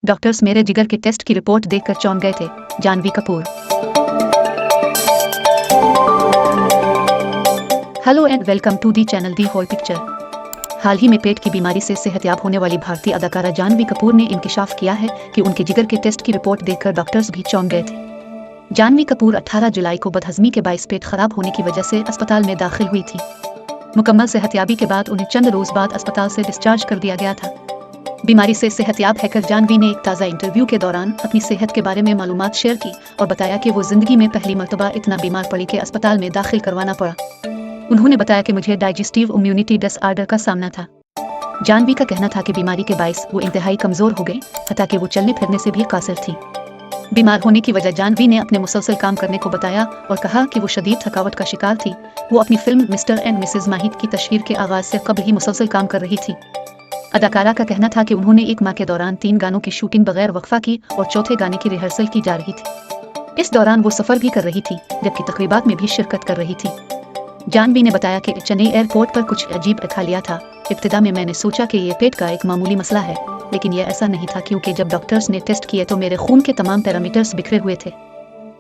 Doctors मेरे जिगर के टेस्ट की रिपोर्ट देखकर चौंक गए थे। Janhvi Kapoor. Hello and welcome to the channel the whole picture. हाल ही में पेट की बीमारी से सेहतयाब होने वाली भारतीय अदाकारा जानवी कपूर ने इंकिशाफ किया है कि उनके जिगर के टेस्ट की रिपोर्ट देखकर डॉक्टर्स भी चौंक गए थे। जानवी कपूर 18 जुलाई को बदहजमी के बायस पेट खराब होने की वजह से अस्पताल में दाखिल हुई थी। मुकम्मल सेहतयाबी के बाद उन्हें चंद रोज बाद अस्पताल से डिस्चार्ज कर दिया गया था। बीमारी से सेहतयाब हैकर जानवी ने एक ताज़ा इंटरव्यू के दौरान अपनी सेहत के बारे में मालूमात शेयर की और बताया कि वो जिंदगी में पहली मर्तबा इतना बीमार पड़ी कि अस्पताल में दाखिल करवाना पड़ा। उन्होंने बताया कि मुझे डाइजेस्टिव इम्यूनिटी डिसऑर्डर का सामना था। जानवी का कहना था कि बीमारी के बायस वो इंतहाई कमजोर हो गई, हत्ता कि वो चलने फिरने से भी कासिर थी। बीमार होने की वजह जानवी ने अपने मुसलसल काम करने को बताया और कहा कि वो शदीद थकावट का शिकार थी। वो अपनी फिल्म मिस्टर एंड मिसेज माहिद की तशहीर के आगाज से कबल ही मुसलसल काम कर रही थी। अदाकारा का कहना था कि उन्होंने एक माह के दौरान 3 गानों की शूटिंग बगैर वक्फा की और चौथे गाने की रिहर्सल की जा रही थी। इस दौरान वो सफ़र भी कर रही थी, जबकि तकरीबात में भी शिरकत कर रही थी। जानवी ने बताया कि चेन्नई एयरपोर्ट पर कुछ अजीब खा लिया था। इब्तिदा में मैंने सोचा कि ये पेट का एक मामूली मसला है, लेकिन यह ऐसा नहीं था, क्योंकि जब डॉक्टर्स ने टेस्ट किए तो मेरे खून के तमाम पैरामीटर्स बिखरे हुए थे।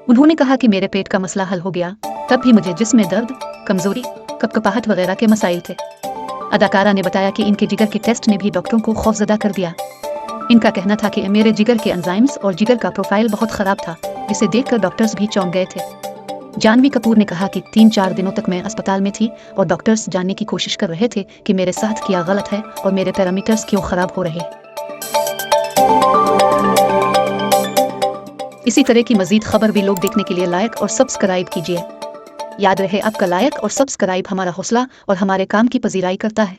उन्होंने कहा कि मेरे पेट का मसला हल हो गया, तब भी मुझे जिस्म में दर्द, कमजोरी, कपकपाहट वगैरह के मसाइल थे। अदाकारा ने बताया कि इनके जिगर के टेस्ट ने भी डॉक्टरों को खौफजदा कर दिया। इनका कहना था कि मेरे जिगर के एंजाइम्स और जिगर का प्रोफाइल बहुत ख़राब था, जिसे देखकर डॉक्टर्स भी चौंक गए थे। जानवी कपूर ने कहा कि 3-4 दिनों तक मैं अस्पताल में थी और डॉक्टर्स जानने की कोशिश कर रहे थे कि मेरे साथ क्या गलत है और मेरे पैरामीटर्स क्यों ख़राब हो रहे। इसी तरह की मज़ीद खबर भी लोग देखने के लिए लाइक और सब्सक्राइब कीजिए। याद रहे, आपका लाइक और सब्सक्राइब हमारा हौसला और हमारे काम की पजीराई करता है।